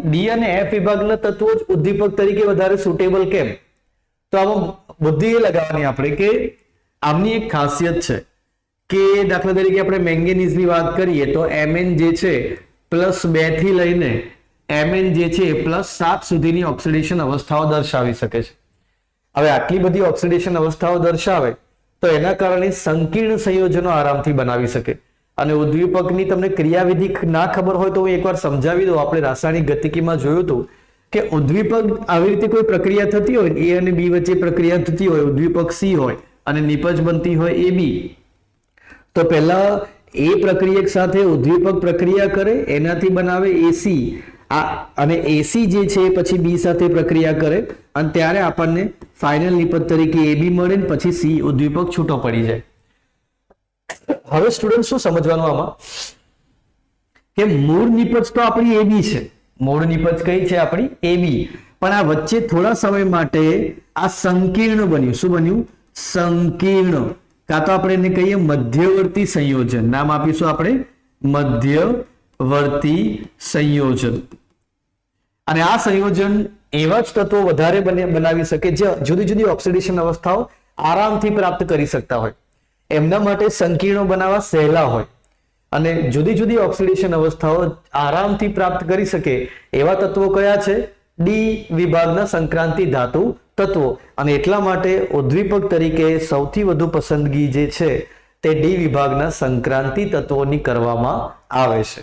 D અને F વિભાગના તત્વો જ ઉદ્દીપક તરીકે વધારે સુટેબલ કેમ? તો આમાં બુદ્ધિ એ લગાવવાની આપણે કે આમની એક ખાસિયત છે કે દાખલા તરીકે આપણે મેંગેનીઝની વાત કરીએ તો Mn જે છે +2 થી લઈને Mn જે છે +7 સુધીની ઓક્સિડેશન અવસ્થાઓ દર્શાવી શકે છે. હવે આટલી બધી ઓક્સિડેશન અવસ્થાઓ દર્શાવે તો એના કારણે સંકીર્ણ સંયોજનો આરામથી બનાવી શકે. અને ઉદ્દીપકની તમને ક્રિયાવિધિ ના ખબર હોય તો હું એકવાર સમજાવી દઉં. આપણે રાસાયણિક ગતિકીમાં જોયું હતું કે ઉદ્દીપક આવી રીતે કોઈ પ્રક્રિયા થતી હોય, A અને B વચ્ચે પ્રક્રિયા થતી હોય, ઉદ્દીપક C હોય અને નિપજ બનતી હોય AB, તો પહેલા એ પ્રક્રિયક સાથે ઉદ્દીપક પ્રક્રિયા કરે, એનાથી બનાવે AC, અને AC જે છે પછી B સાથે પ્રક્રિયા કરે અને ત્યારે આપણને ફાઇનલ નિપજ તરીકે AB મળે ને પછી C ઉદ્દીપક છૂટો પડી જાય. હવે સ્ટુડન્ટ શું સમજવાનું આમાં કે મૂળ નિપજ તો આપણી AB છે, મૂળ નિપજ કઈ છે આપણી AB, પણ આ વચ્ચે થોડા સમય માટે આ સંકીર્ણ બન્યું. શું બન્યું? સંકીર્ણ, કાં તો આપણે એને કહીએ મધ્યવર્તી સંયોજન. નામ આપીશું આપણે મધ્યવર્તી સંયોજન. અને આ સંયોજન એવા જ તત્વો વધારે બનાવી શકે જે જુદી જુદી ઓક્સિડેશન અવસ્થાઓ આરામથી પ્રાપ્ત કરી શકતા હોય. એમના માટે સંકીર્ણો બનાવવા સહેલા હોય અને જુદી જુદી ઓક્સિડેશન અવસ્થાઓ આરામથી પ્રાપ્ત કરી શકે એવા તત્વો કયા છે? ડી વિભાગના સંક્રાંતિ ધાતુ તત્વો. અને એટલા માટે ઉદ્દીપક તરીકે સૌથી વધુ પસંદગી જે છે તે ડી વિભાગના સંક્રાંતિ તત્વોની કરવામાં આવે છે.